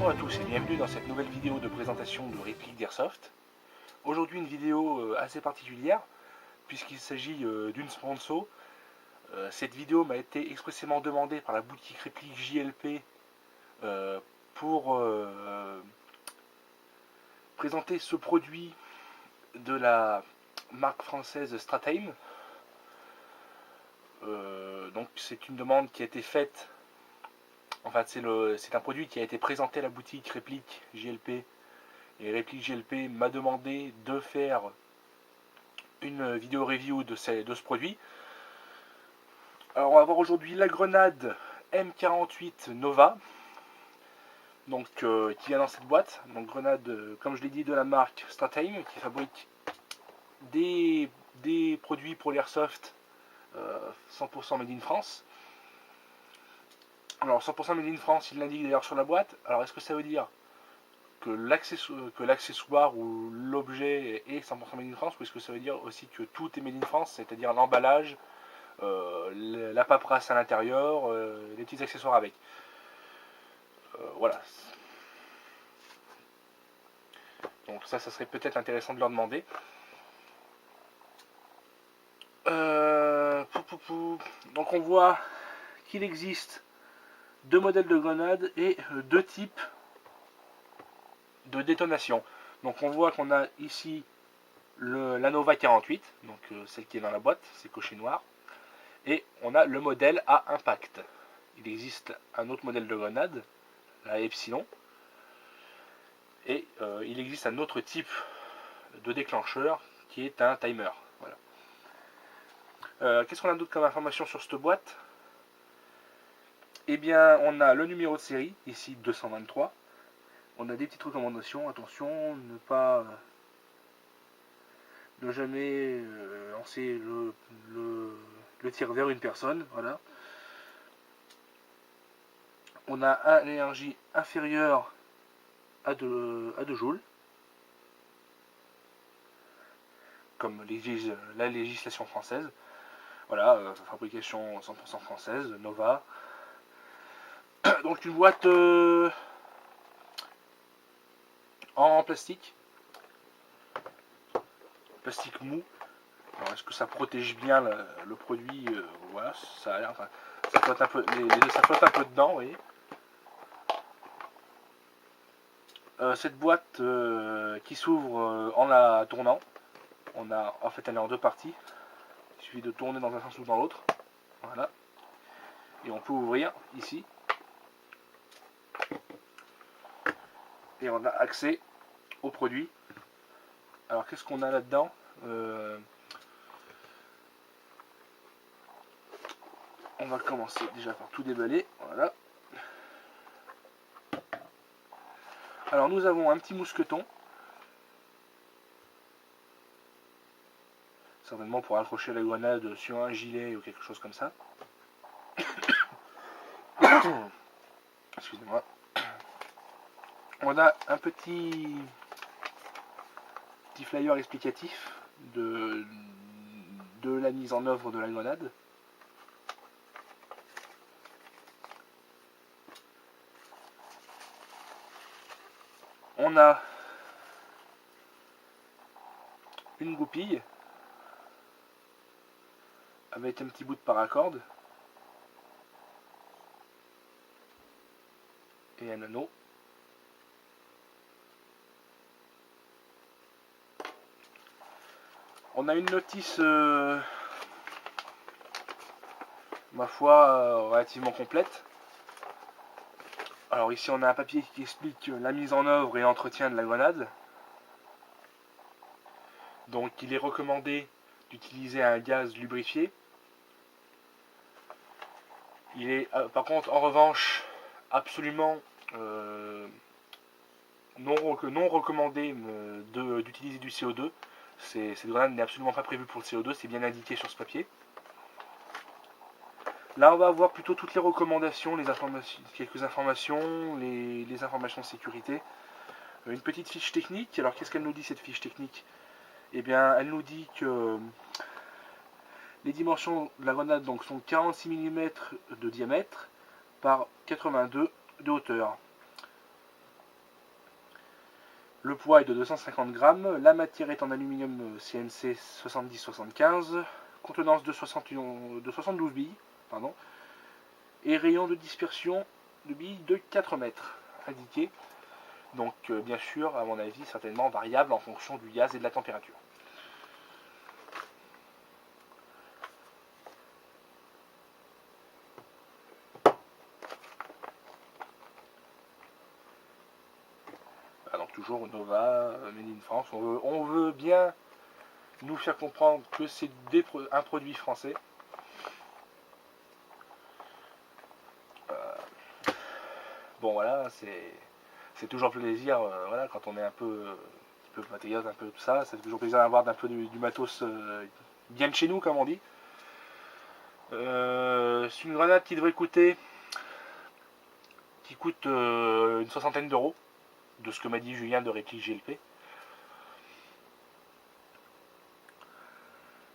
Bonjour à tous et bienvenue dans cette nouvelle vidéo de présentation de répliques d'Airsoft. Aujourd'hui une vidéo assez particulière puisqu'il s'agit d'une sponsor. Cette vidéo m'a été expressément demandée par la boutique réplique JLP pour présenter ce produit de la marque française Stratheim. Donc c'est une demande qui a été faite. Enfin, c'est un produit qui a été présenté à la boutique réplique JLP. Et réplique JLP m'a demandé de faire une vidéo review de ce produit. Alors on va voir aujourd'hui la grenade M48 Nova. Donc qui vient dans cette boîte. Donc grenade, comme je l'ai dit, de la marque Stratheim, qui fabrique des produits pour l'airsoft 100% made in France. Alors 100% made in France, il l'indique d'ailleurs sur la boîte. Alors est-ce que ça veut dire que l'accessoire ou l'objet est 100% made in France, ou est-ce que ça veut dire aussi que tout est made in France, c'est-à-dire l'emballage, la paperasse à l'intérieur, les petits accessoires avec. Voilà. Donc ça serait peut-être intéressant de leur demander. Donc on voit qu'il existe deux modèles de grenades et deux types de détonation. Donc on voit qu'on a ici la Nova 48, donc celle qui est dans la boîte, c'est coché noir, et on a le modèle à impact. Il existe un autre modèle de grenade, la Epsilon, et il existe un autre type de déclencheur qui est un timer. Voilà. Qu'est-ce qu'on a d'autre comme information sur cette boîte? Eh bien, on a le numéro de série, ici 223. On a des petites recommandations, attention, ne jamais lancer le tir vers une personne, voilà. On a une énergie inférieure à 2 joules, comme l'exige la législation française. Voilà, fabrication 100% française, Nova. Donc une boîte en plastique mou. Alors est-ce que ça protège bien le produit? Voilà, ça a l'air. Enfin, ça flotte un peu, ça flotte un peu dedans, vous voyez. Cette boîte qui s'ouvre en la tournant. En fait, elle est en deux parties. Il suffit de tourner dans un sens ou dans l'autre. Voilà. Et on peut ouvrir ici. Et on a accès au produit. Alors qu'est-ce qu'on a là-dedans? On va commencer déjà par tout déballer. Voilà. Alors nous avons un petit mousqueton. Certainement pour accrocher la grenade sur un gilet ou quelque chose comme ça. Excusez-moi. On a un petit flyer explicatif de la mise en œuvre de la grenade. On a une goupille avec un petit bout de paracorde et un anneau. On a une notice, ma foi, relativement complète. Alors ici on a un papier qui explique la mise en œuvre et l'entretien de la grenade. Donc il est recommandé d'utiliser un gaz lubrifié. Il est par contre en revanche absolument non recommandé d'utiliser du CO2. Cette grenade n'est absolument pas prévue pour le CO2, c'est bien indiqué sur ce papier. Là on va avoir plutôt toutes les recommandations, quelques informations, les informations de sécurité. Une petite fiche technique. Alors qu'est-ce qu'elle nous dit cette fiche technique? Eh bien elle nous dit que les dimensions de la grenade donc, sont 46 mm de diamètre par 82 de hauteur. Le poids est de 250 grammes. La matière est en aluminium CNC 70-75. Contenance de 72 billes. Pardon. Et rayon de dispersion de billes de 4 mètres indiqué. Donc bien sûr, à mon avis, certainement variable en fonction du gaz et de la température. Donc toujours Nova, Made in France. On veut bien nous faire comprendre que c'est un produit français. Bon voilà, c'est toujours plaisir, voilà, quand on est un peu patriote, un peu tout ça, c'est toujours plaisir d'avoir un peu du matos bien de chez nous, comme on dit. C'est une grenade qui devrait coûter, une soixantaine d'euros, de ce que m'a dit Julien de Réplique GLP.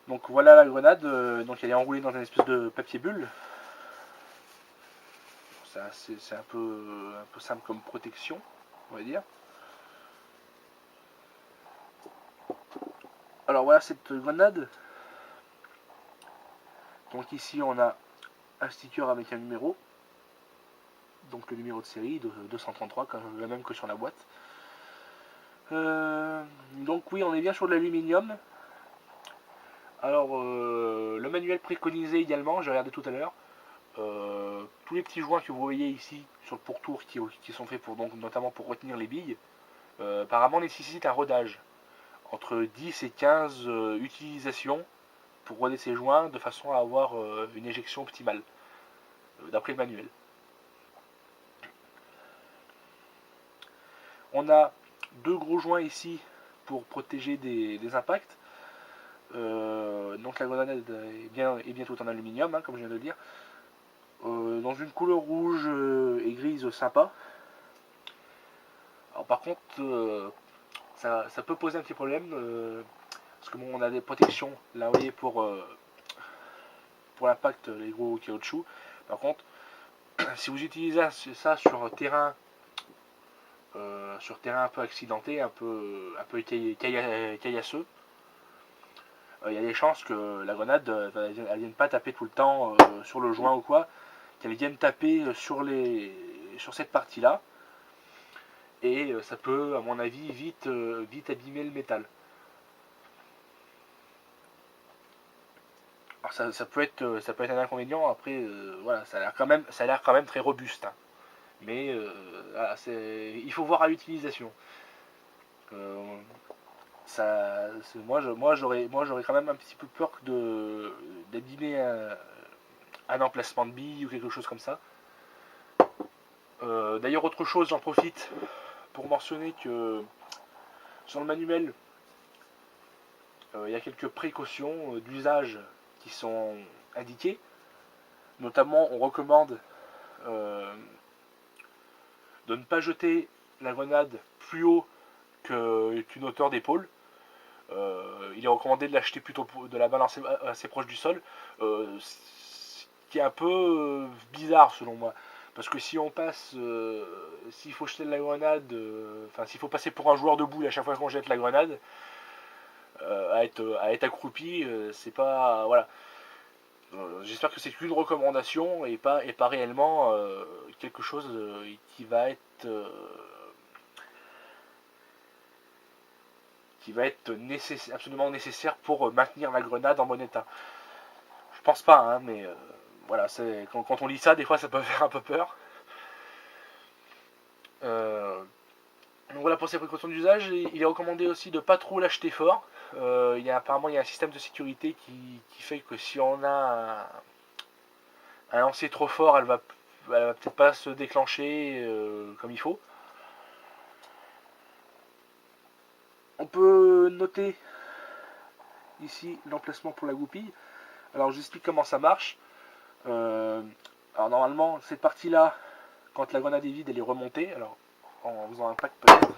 Donc voilà la grenade, donc elle est enroulée dans une espèce de papier bulle. C'est un peu simple comme protection, on va dire. Alors voilà cette grenade. Donc ici on a un sticker avec un numéro. Donc le numéro de série de 233, le même que sur la boîte. Donc oui, on est bien sur de l'aluminium. Alors le manuel préconisé également, j'ai regardé tout à l'heure. Tous les petits joints que vous voyez ici sur le pourtour qui sont faits pour, donc, notamment pour retenir les billes, apparemment nécessitent un rodage. Entre 10 et 15 utilisations pour roder ces joints de façon à avoir une éjection optimale, d'après le manuel. On a deux gros joints ici pour protéger des impacts. Donc la grenade est bien tout en aluminium, hein, comme je viens de le dire. Dans une couleur rouge et grise sympa. Alors par contre, ça peut poser un petit problème, parce que bon, on a des protections là, vous voyez, pour l'impact, les gros caoutchouc. Par contre, si vous utilisez ça sur terrain un peu accidenté, un peu caillasseux, il y a des chances que la grenade elle vienne pas taper tout le temps sur le joint ou quoi, qu'elle vienne taper sur cette partie là, et ça peut à mon avis vite abîmer le métal. Alors ça peut être un inconvénient. Après voilà, ça a l'air quand même très robuste, hein. Mais voilà, il faut voir à l'utilisation. Moi j'aurais quand même un petit peu peur d'abîmer un emplacement de billes ou quelque chose comme ça. D'ailleurs, autre chose, j'en profite pour mentionner que sur le manuel, il y a quelques précautions d'usage qui sont indiquées. Notamment, on recommande de ne pas jeter la grenade plus haut qu'une hauteur d'épaule. Il est recommandé de l'acheter plutôt, de la balancer assez proche du sol, ce qui est un peu bizarre selon moi. Parce que si on passe, s'il faut jeter de la grenade, s'il faut passer pour un joueur de boules à chaque fois qu'on jette la grenade, à être accroupi, c'est pas, voilà. J'espère que c'est qu'une recommandation et pas réellement quelque chose qui va être absolument nécessaire pour maintenir la grenade en bon état. Je pense pas, hein, mais voilà, quand on lit ça, des fois ça peut faire un peu peur. Donc voilà pour ces précautions d'usage. Il est recommandé aussi de pas trop l'acheter fort. Apparemment il y a un système de sécurité qui fait que si on a un lancer trop fort, elle va peut-être pas se déclencher comme il faut. On peut noter ici l'emplacement pour la goupille. Alors je vous explique comment ça marche. Alors normalement cette partie là, quand la grenade est vide, elle est remontée. Alors en faisant un pack peut-être.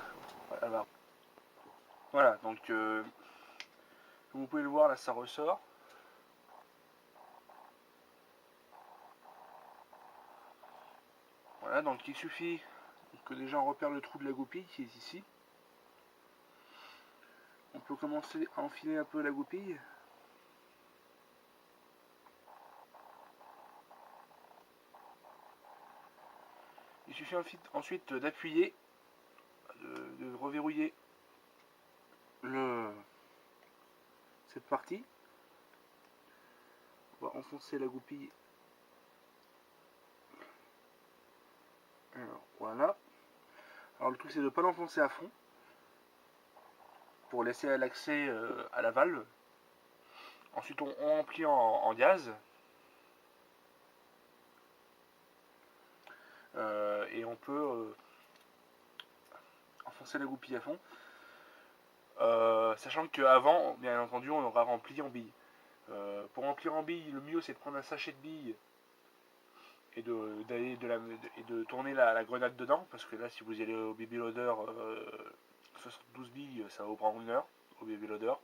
Voilà, donc comme vous pouvez le voir là, ça ressort. Voilà, donc il suffit que les gens repèrent le trou de la goupille qui est ici. peut commencer à enfiler un peu la goupille. Il suffit ensuite d'appuyer, de reverrouiller cette partie. On va enfoncer la goupille. Alors voilà. Alors le truc c'est de ne pas l'enfoncer à fond pour laisser l'accès à la valve. Ensuite on remplit en gaz. Et on peut enfoncer la goupille à fond. Sachant qu'avant, bien entendu, on aura rempli en billes. Pour remplir en billes, le mieux c'est de prendre un sachet de billes et de tourner la grenade dedans, parce que là si vous y allez au baby loader 72 billes, ça va vous prendre 1 heure au baby loader.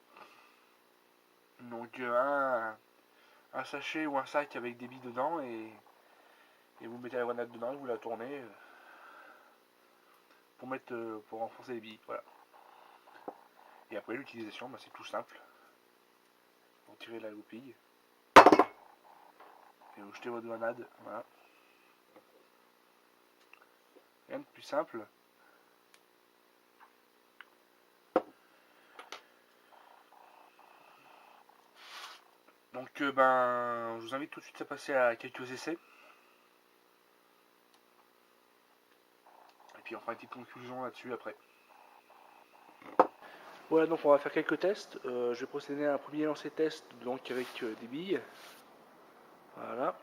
Donc un sachet ou un sac avec des billes dedans et vous mettez la grenade dedans et vous la tournez pour enfoncer les billes. Voilà. Et après l'utilisation, bah, c'est tout simple. Vous tirez la goupille et vous jetez votre grenade. Voilà. Rien de plus simple. Donc je vous invite tout de suite à passer à quelques essais. Et puis on fera une petite conclusion là-dessus après. Voilà, donc on va faire quelques tests. Je vais procéder à un premier lancer test donc avec des billes. Voilà.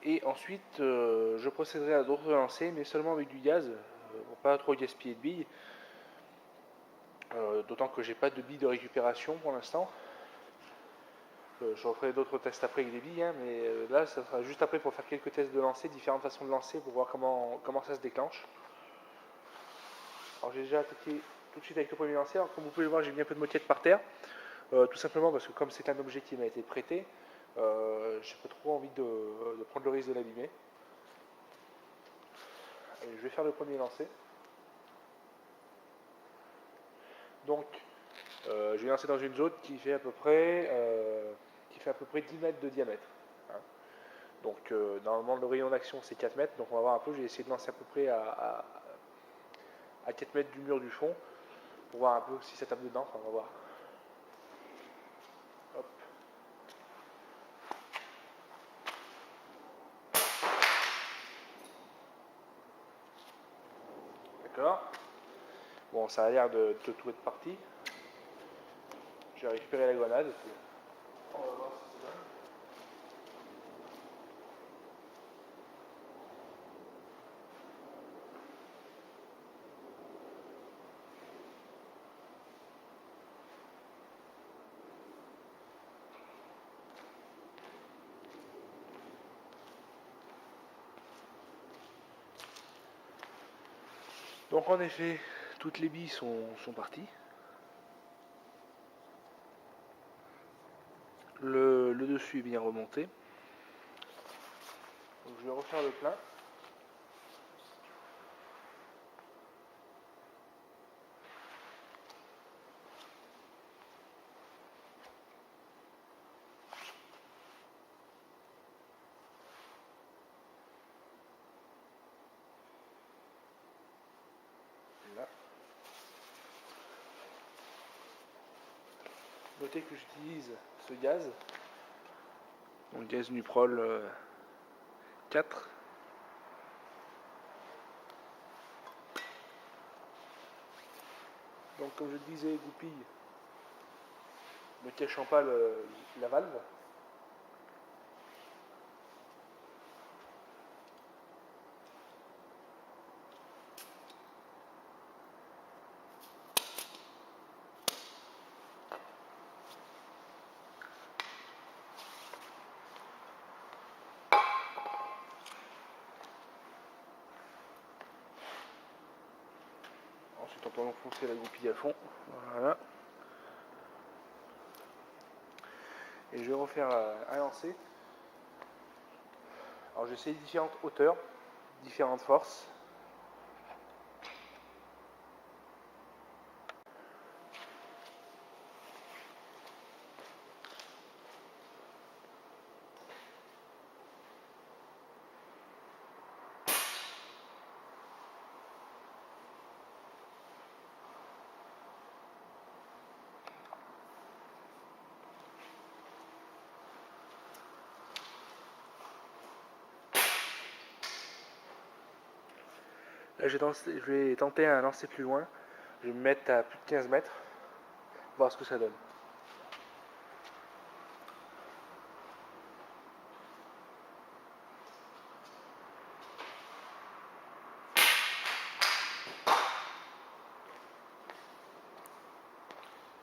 Et ensuite je procéderai à d'autres lancers, mais seulement avec du gaz, pour pas trop gaspiller de billes. D'autant que j'ai pas de billes de récupération pour l'instant. Je referai d'autres tests après avec des billes, hein, mais là ça sera juste après pour faire quelques tests de lancer, différentes façons de lancer pour voir comment ça se déclenche. Alors j'ai déjà attaqué tout de suite avec le premier lancer. Alors comme vous pouvez le voir, j'ai mis un peu de moquette par terre, tout simplement parce que comme c'est un objet qui m'a été prêté, j'ai pas trop envie de prendre le risque de l'abîmer. Je vais faire le premier lancer. Donc je vais lancer dans une zone qui fait à peu près 10 mètres de diamètre. Hein. Donc normalement le rayon d'action c'est 4 mètres, donc on va voir un peu, je vais essayer de lancer à peu près à 4 mètres du mur du fond, pour voir un peu si ça tape dedans, enfin, on va voir. Hop. D'accord. Bon, ça a l'air de tout être parti. J'ai récupéré la grenade. On va voir si c'est bon. Donc en effet, toutes les billes sont parties. Le dessus est bien remonté. Donc je vais refaire le plein. Là. Notez que j'utilise ce gaz, donc gaz Nuprol 4. Donc comme je le disais, goupille ne cachant pas la valve. Ensuite on peut enfoncer la goupille à fond. Voilà. Et je vais refaire un lancer. Alors j'essaie différentes hauteurs, différentes forces. Là, je vais tenter un lancer plus loin. Je vais me mettre à plus de 15 mètres, voir ce que ça donne.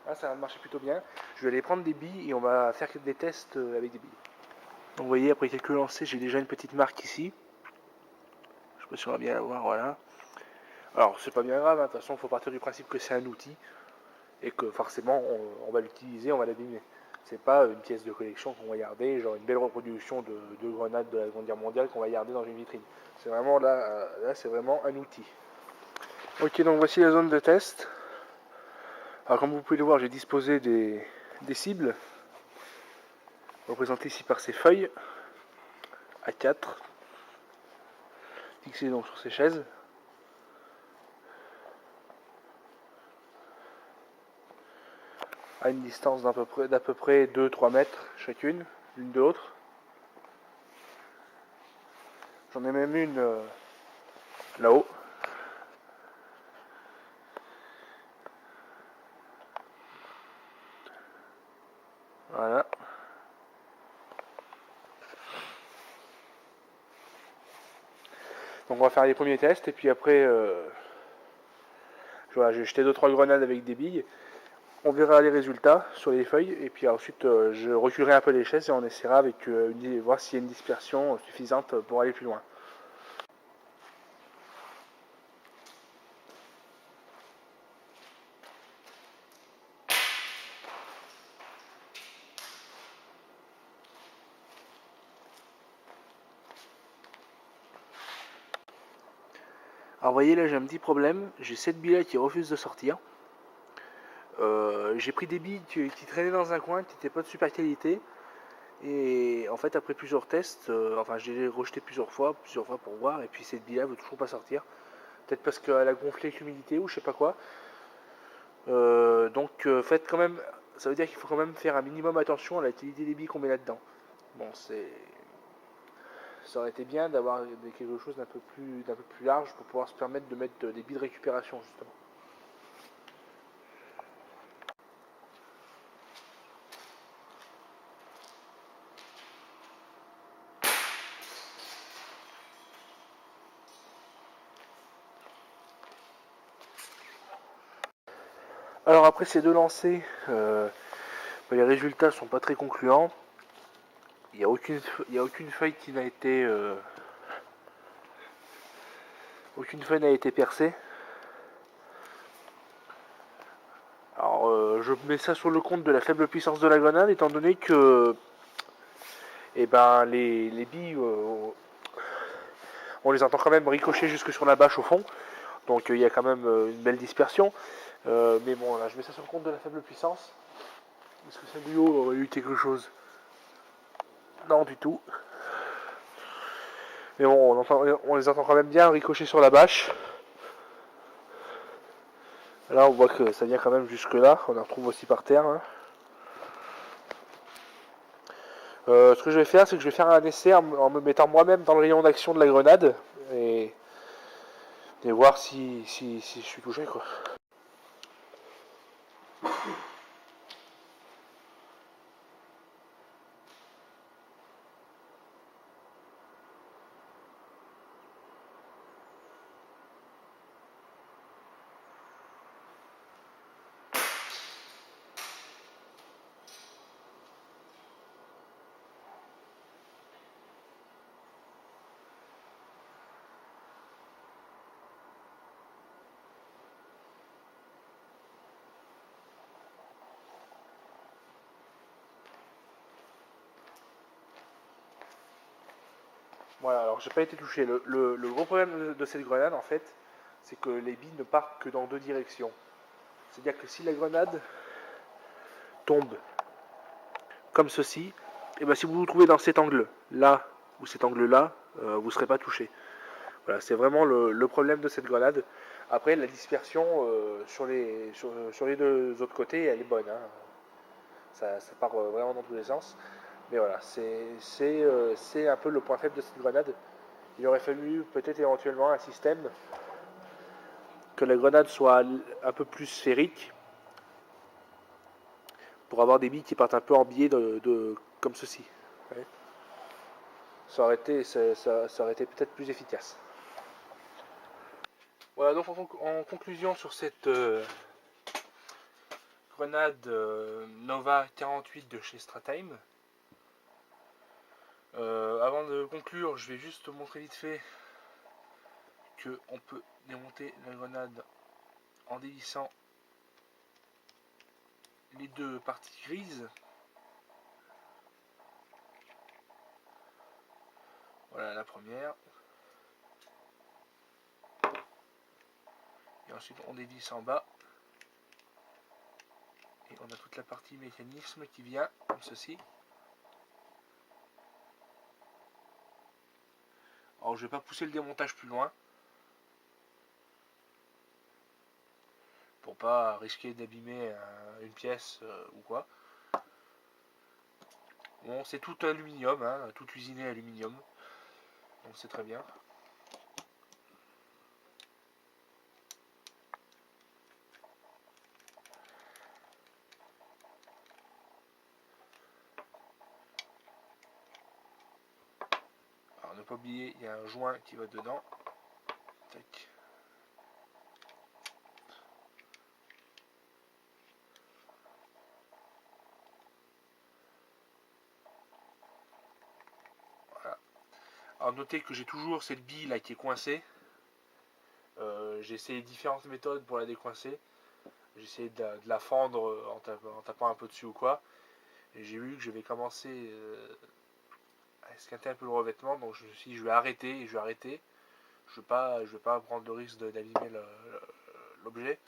Là, ça va marcher plutôt bien. Je vais aller prendre des billes et on va faire des tests avec des billes. Donc, vous voyez, après quelques lancers, j'ai déjà une petite marque ici. Je sais pas si on va bien la voir, voilà. Alors, c'est pas bien grave, hein. De toute façon, il faut partir du principe que c'est un outil et que forcément, on va l'utiliser, on va l'abîmer. C'est pas une pièce de collection qu'on va garder, genre une belle reproduction de grenades de la Seconde Guerre mondiale qu'on va garder dans une vitrine. C'est vraiment là, c'est vraiment un outil. Ok, donc voici la zone de test. Alors, comme vous pouvez le voir, j'ai disposé des cibles, représentées ici par ces feuilles A4, fixées donc sur ces chaises. À une distance d'à peu près 2-3 mètres chacune, l'une de l'autre. J'en ai même une là-haut. Voilà. Donc on va faire les premiers tests et puis après voilà, j'ai jeté 2-3 grenades avec des billes. On verra les résultats sur les feuilles et puis ensuite je reculerai un peu les chaises et on essaiera avec voir s'il y a une dispersion suffisante pour aller plus loin. Alors vous voyez là j'ai un petit problème, j'ai 7 billes là qui refusent de sortir. J'ai pris des billes qui traînaient dans un coin, qui n'étaient pas de super qualité. Et en fait après plusieurs tests, enfin je les ai rejetés plusieurs fois pour voir, et puis cette bille là veut toujours pas sortir. Peut-être parce qu'elle a gonflé avec l'humidité ou je sais pas quoi. Donc faites quand même, ça veut dire qu'il faut quand même faire un minimum attention à la qualité des billes qu'on met là-dedans. Bon, ça aurait été bien d'avoir quelque chose d'un peu plus large pour pouvoir se permettre de mettre des billes de récupération justement. Alors après ces deux lancers, les résultats sont pas très concluants. Il n'y a aucune feuille qui n'a été aucune feuille n'a été percée. Alors je mets ça sur le compte de la faible puissance de la grenade, étant donné que les billes, on les entend quand même ricocher jusque sur la bâche au fond. Donc il y a quand même une belle dispersion. Mais bon, là je mets ça sur le compte de la faible puissance. Est-ce que ce duo aurait eu quelque chose? Non, du tout. Mais bon, on les entend quand même bien ricocher sur la bâche. Là, on voit que ça vient quand même jusque là. On en retrouve aussi par terre. Hein. Ce que je vais faire, c'est que je vais faire un essai en me mettant moi-même dans le rayon d'action de la grenade et voir si je suis touché, quoi. Voilà, alors j'ai pas été touché. Le gros problème de cette grenade, en fait, c'est que les billes ne partent que dans deux directions. C'est-à-dire que si la grenade tombe comme ceci, et ben si vous vous trouvez dans cet angle-là ou cet angle-là, vous ne serez pas touché. Voilà, c'est vraiment le problème de cette grenade. Après, la dispersion sur les deux autres côtés, elle est bonne. Hein. Ça part vraiment dans tous les sens. Mais voilà, c'est un peu le point faible de cette grenade. Il aurait fallu peut-être éventuellement un système que la grenade soit un peu plus sphérique, pour avoir des billes qui partent un peu en biais comme ceci. Ouais. Ça aurait été peut-être plus efficace. Voilà, donc en conclusion sur cette grenade Nova 48 de chez Stratime. Avant de conclure, je vais juste montrer vite fait qu'on peut démonter la grenade en dévissant les deux parties grises. Voilà la première. Et ensuite on dévisse en bas. Et on a toute la partie mécanisme qui vient comme ceci. Alors je vais pas pousser le démontage plus loin, pour pas risquer d'abîmer une pièce ou quoi. Bon, c'est tout aluminium, hein, tout usiné aluminium, donc c'est très bien. Alors ne pas oublier, il y a un joint qui va dedans. Tac. Voilà. Alors notez que j'ai toujours cette bille là qui est coincée. J'ai essayé différentes méthodes pour la décoincer. J'ai essayé de la fendre en tapant un peu dessus ou quoi. Et j'ai vu que je vais commencer à esquinter un peu le revêtement. Donc je me suis dit je vais arrêter et je vais arrêter. Je vais pas prendre le risque d'abîmer l'objet.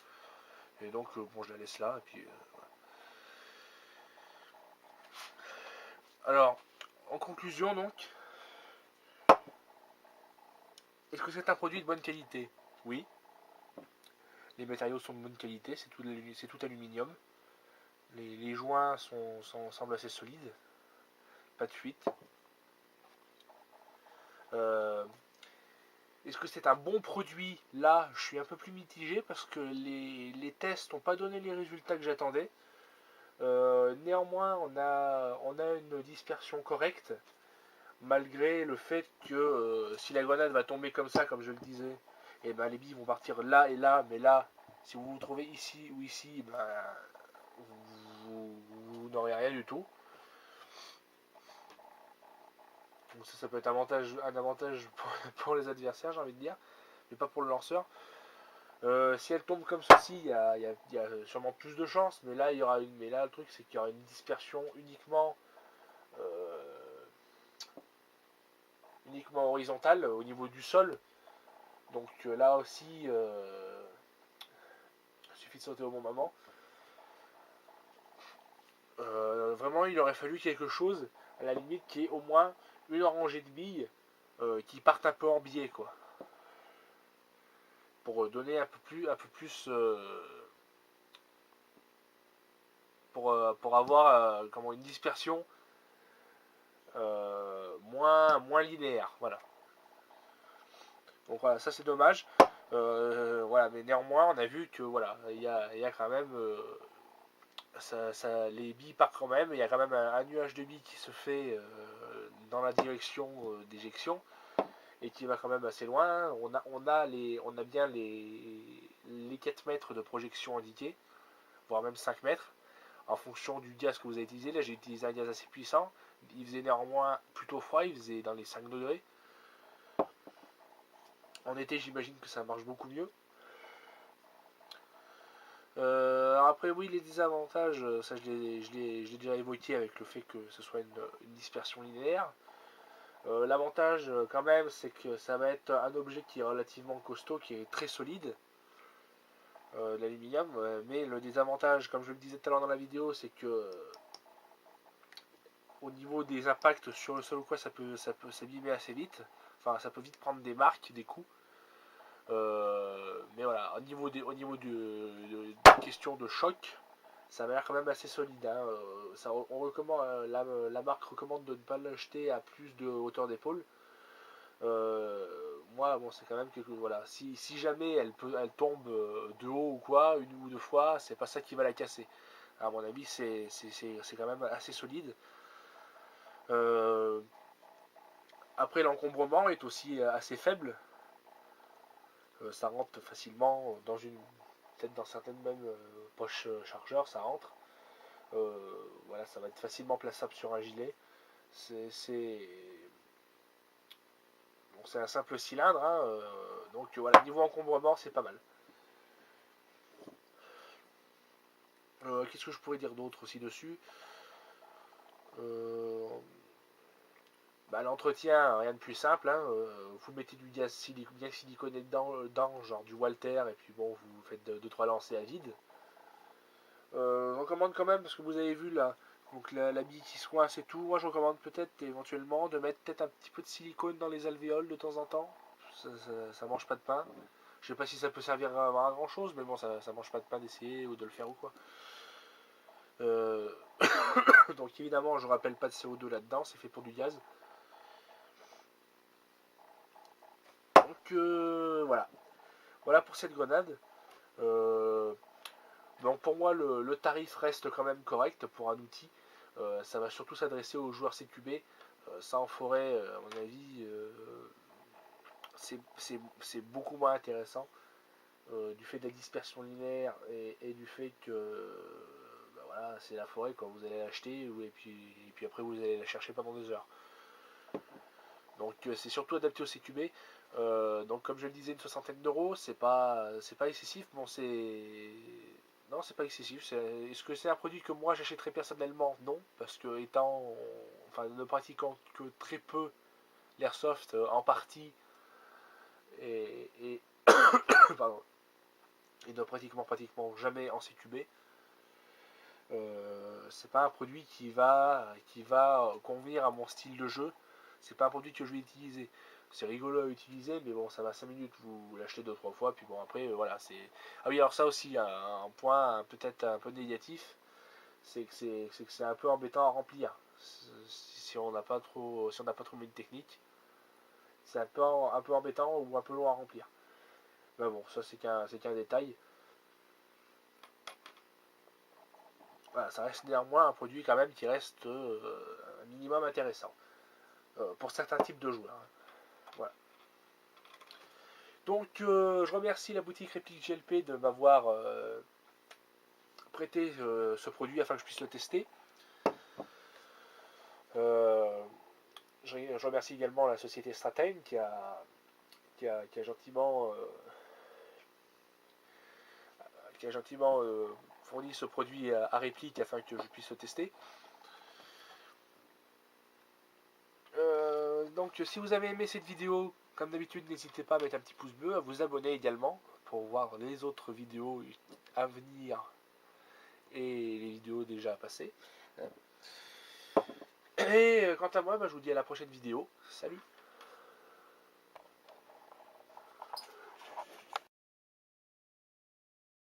Et donc bon, je la laisse là. Et puis, voilà. Alors, en conclusion donc, est-ce que c'est un produit de bonne qualité? Oui. Les matériaux sont de bonne qualité, c'est tout aluminium. Les joints semblent assez solides. Pas de fuite. Est-ce que c'est un bon produit? Là, je suis un peu plus mitigé parce que les tests n'ont pas donné les résultats que j'attendais. Néanmoins, on a une dispersion correcte, malgré le fait que si la grenade va tomber comme ça, comme je le disais, et ben les billes vont partir là et là, mais là, si vous vous trouvez ici ou ici, ben, vous n'aurez rien du tout. Donc ça peut être un avantage pour les adversaires, j'ai envie de dire, mais pas pour le lanceur. Si elle tombe comme ceci, il y a sûrement plus de chances, mais là, mais là le truc c'est qu'il y aura une dispersion euh, uniquement horizontale au niveau du sol. Donc là aussi, il suffit de sauter au bon moment. Vraiment, il aurait fallu quelque chose, à la limite, qui est au moins une rangée de billes qui partent un peu en biais, quoi. Pour donner un peu plus pour avoir comment, une dispersion moins linéaire. Voilà. Donc voilà, ça c'est dommage. Voilà, mais néanmoins, on a vu que voilà, il y a quand même les billes partent quand même. Il y a quand même un nuage de billes qui se fait dans la direction d'éjection et qui va quand même assez loin. On a bien les 4 mètres de projection indiqués, voire même 5 mètres, en fonction du gaz que vous avez utilisé. Là, j'ai utilisé un gaz assez puissant. Il faisait néanmoins plutôt froid, il faisait dans les 5 degrés. En été, j'imagine que ça marche beaucoup mieux. Après, oui, les désavantages, ça je l'ai déjà évoqué avec le fait que ce soit une dispersion linéaire. L'avantage, quand même, c'est que ça va être un objet qui est relativement costaud, qui est très solide, l'aluminium. Mais le désavantage, comme je le disais tout à l'heure dans la vidéo, c'est que au niveau des impacts sur le sol ou quoi, ça peut s'abîmer assez vite. Enfin, ça peut vite prendre des marques, des coups. Mais voilà, au niveau de question de choc, ça m'a l'air quand même assez solide. Hein. On recommande, la marque recommande de ne pas l'acheter à plus de hauteur d'épaule. moi, bon, c'est quand même quelque chose. Voilà, si jamais elle tombe de haut ou quoi, une ou deux fois, c'est pas ça qui va la casser. À mon avis, c'est quand même assez solide. Euh, Après, l'encombrement est aussi assez faible. Ça rentre facilement dans une, peut-être dans certaines mêmes poches chargeurs, ça rentre. Voilà, ça va être facilement plaçable sur un gilet. C'est bon, un simple cylindre, hein, donc voilà, niveau encombrement, c'est pas mal. Qu'est-ce que je pourrais dire d'autre aussi dessus? euh, L'entretien, rien de plus simple, hein, vous mettez du gaz bien siliconé dedans, genre du Walter, et puis bon, vous faites 2-3 lancers à vide. Je recommande quand même, parce que vous avez vu là, donc la bille qui se coince et tout, moi je recommande peut-être éventuellement de mettre peut-être un petit peu de silicone dans les alvéoles de temps en temps. Ça mange pas de pain. Je sais pas si ça peut servir à grand chose, mais bon, ça mange pas de pain d'essayer ou de le faire ou quoi. Euh, donc évidemment, je rappelle pas de CO2 là-dedans, c'est fait pour du gaz. Donc voilà. Voilà pour cette grenade. Euh, donc pour moi, le tarif reste quand même correct pour un outil. Ça va surtout s'adresser aux joueurs CQB. Ça en forêt, à mon avis, c'est beaucoup moins intéressant. Du fait de la dispersion linéaire et du fait que voilà, c'est la forêt quand vous allez l'acheter et puis après vous allez la chercher pendant 2 heures. Donc c'est surtout adapté au CQB. Donc comme je le disais, une soixantaine d'euros, c'est pas excessif. Bon, non, c'est pas excessif. Est-ce que c'est un produit que moi j'achèterais personnellement? Non, parce que enfin, ne pratiquant que très peu l'airsoft en partie et pardon, et ne pratiquement jamais en CQB, c'est pas un produit qui va convenir à mon style de jeu. C'est pas un produit que je vais utiliser. C'est rigolo à utiliser, mais bon, ça va 5 minutes, vous l'achetez 2-3 fois, puis bon, après, voilà, c'est... Ah oui, alors ça aussi, un point peut-être un peu négatif, c'est que c'est un peu embêtant à remplir. Si on n'a pas trop mis de technique, c'est un peu embêtant ou un peu long à remplir. Mais bon, ça c'est qu'un détail. Voilà, ça reste néanmoins un produit quand même qui reste un minimum intéressant. Pour certains types de joueurs. Voilà. Donc je remercie la boutique Réplique GLP de m'avoir prêté ce produit afin que je puisse le tester. Je remercie également la société Stratane qui a gentiment fourni ce produit à Réplique afin que je puisse le tester. Donc si vous avez aimé cette vidéo, comme d'habitude, n'hésitez pas à mettre un petit pouce bleu, à vous abonner également pour voir les autres vidéos à venir et les vidéos déjà passées. Et quant à moi, je vous dis à la prochaine vidéo. Salut!